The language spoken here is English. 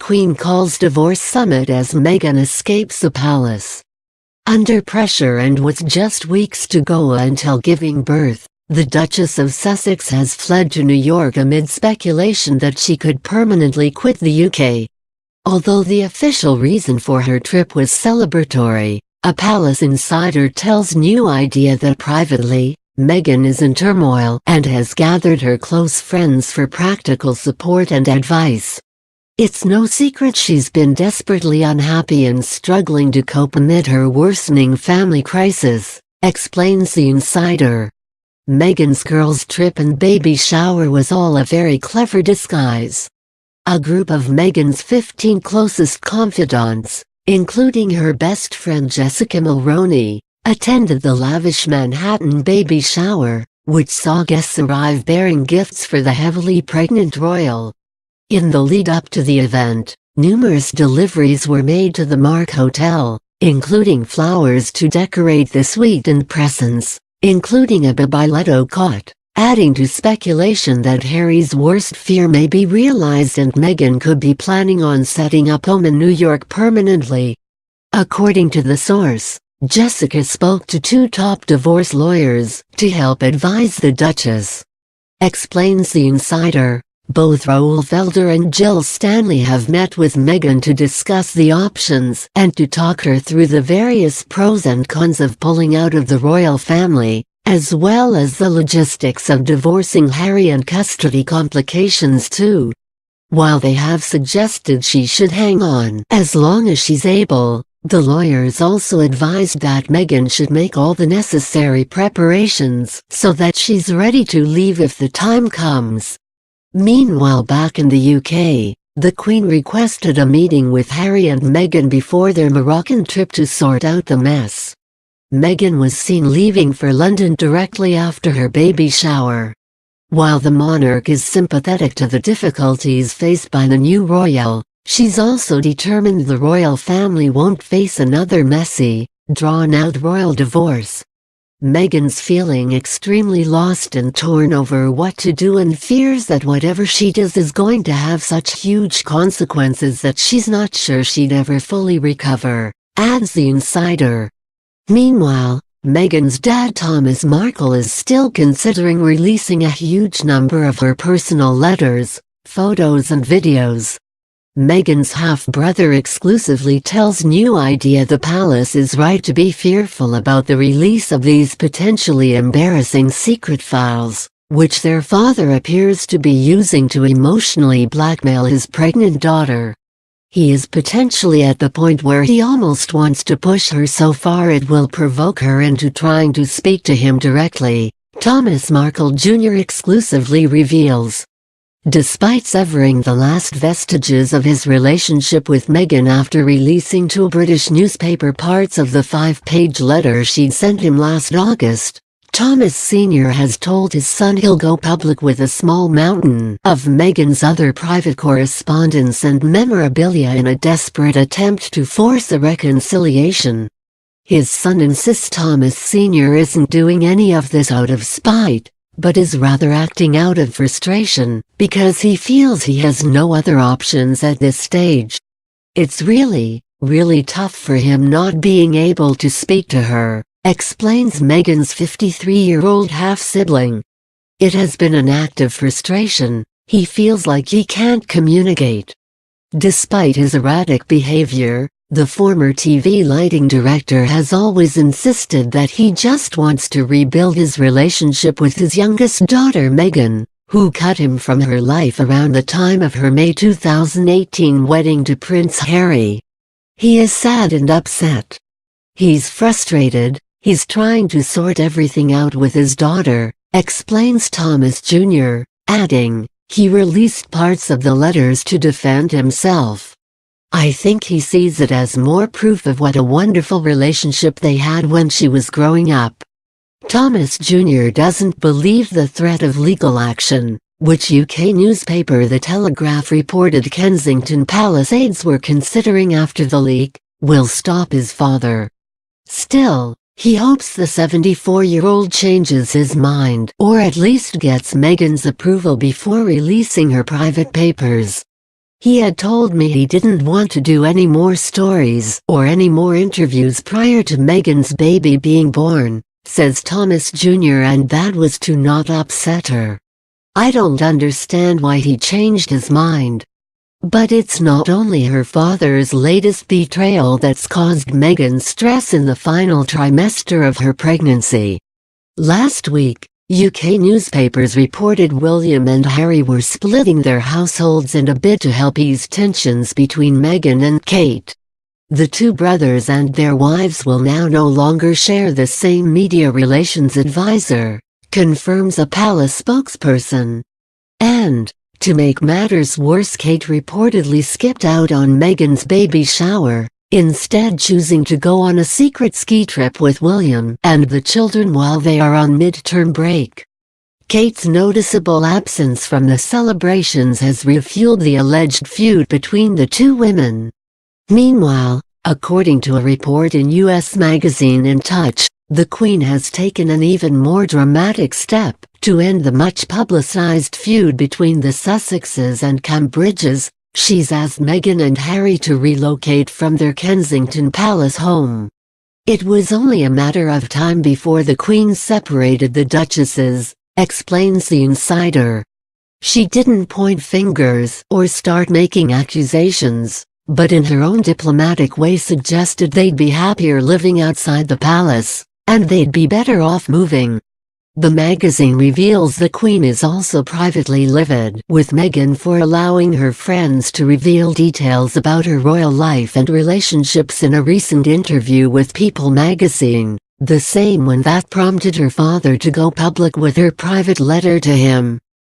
Queen calls divorce summit as Meghan escapes the palace. Under pressure and with just weeks to go until giving birth, the Duchess of Sussex has fled to New York amid speculation that she could permanently quit the UK. Although the official reason for her trip was celebratory, a palace insider tells New Idea that privately, Meghan is in turmoil and has gathered her close friends for practical support and advice. It's no secret she's been desperately unhappy and struggling to cope amid her worsening family crisis, explains the insider. Meghan's girls' trip and baby shower was all a very clever disguise. A group of Meghan's 15 closest confidantes, including her best friend Jessica Mulroney, attended the lavish Manhattan baby shower, which saw guests arrive bearing gifts for the heavily pregnant royal. In the lead-up to the event, numerous deliveries were made to the Mark Hotel, including flowers to decorate the suite and presents, including a Babyletto cot, adding to speculation that Harry's worst fear may be realized and Meghan could be planning on setting up home in New York permanently. According to the source, Jessica spoke to two top divorce lawyers to help advise the Duchess. Explains the insider. Both Raoul Felder and Jill Stanley have met with Meghan to discuss the options and to talk her through the various pros and cons of pulling out of the royal family, as well as the logistics of divorcing Harry and custody complications too. While they have suggested she should hang on as long as she's able, the lawyers also advised that Meghan should make all the necessary preparations so that she's ready to leave if the time comes. Meanwhile, back in the UK, the Queen requested a meeting with Harry and Meghan before their Moroccan trip to sort out the mess. Meghan was seen leaving for London directly after her baby shower. While the monarch is sympathetic to the difficulties faced by the new royal, she's also determined the royal family won't face another messy, drawn-out royal divorce. Meghan's feeling extremely lost and torn over what to do and fears that whatever she does is going to have such huge consequences that she's not sure she'd ever fully recover, adds the insider. Meanwhile, Meghan's dad Thomas Markle is still considering releasing a huge number of her personal letters, photos and videos. Meghan's half-brother exclusively tells New Idea the palace is right to be fearful about the release of these potentially embarrassing secret files, which their father appears to be using to emotionally blackmail his pregnant daughter. He is potentially at the point where he almost wants to push her so far it will provoke her into trying to speak to him directly, Thomas Markle Jr. exclusively reveals. Despite severing the last vestiges of his relationship with Meghan after releasing to a British newspaper parts of the 5-page letter she'd sent him last August, Thomas Sr. has told his son he'll go public with a small mountain of Meghan's other private correspondence and memorabilia in a desperate attempt to force a reconciliation. His son insists Thomas Sr. isn't doing any of this out of spite, but is rather acting out of frustration, because he feels he has no other options at this stage. It's really tough for him not being able to speak to her, explains Meghan's 53-year-old half-sibling. It has been an act of frustration. He feels like he can't communicate. Despite his erratic behavior, the former TV lighting director has always insisted that he just wants to rebuild his relationship with his youngest daughter Meghan, who cut him from her life around the time of her May 2018 wedding to Prince Harry. He is sad and upset. He's frustrated, he's trying to sort everything out with his daughter, explains Thomas Jr., adding, he released parts of the letters to defend himself. I think he sees it as more proof of what a wonderful relationship they had when she was growing up. Thomas Jr. doesn't believe the threat of legal action, which UK newspaper The Telegraph reported Kensington Palace aides were considering after the leak, will stop his father. Still, he hopes the 74-year-old changes his mind or at least gets Meghan's approval before releasing her private papers. He had told me he didn't want to do any more stories or any more interviews prior to Meghan's baby being born, says Thomas Jr., and that was to not upset her. I don't understand why he changed his mind. But it's not only her father's latest betrayal that's caused Meghan stress in the final trimester of her pregnancy. Last week, UK newspapers reported William and Harry were splitting their households in a bid to help ease tensions between Meghan and Kate. The two brothers and their wives will now no longer share the same media relations advisor, confirms a palace spokesperson. And, to make matters worse, Kate reportedly skipped out on Meghan's baby shower, instead choosing to go on a secret ski trip with William and the children while they are on mid-term break. Kate's noticeable absence from the celebrations has refueled the alleged feud between the two women. Meanwhile, according to a report in US magazine In Touch, the Queen has taken an even more dramatic step to end the much-publicized feud between the Sussexes and Cambridges. She's asked Meghan and Harry to relocate from their Kensington Palace home. It was only a matter of time before the Queen separated the Duchesses, explains the insider. She didn't point fingers or start making accusations, but in her own diplomatic way suggested they'd be happier living outside the palace, and they'd be better off moving. The magazine reveals the Queen is also privately livid with Meghan for allowing her friends to reveal details about her royal life and relationships in a recent interview with People magazine, the same one that prompted her father to go public with her private letter to him.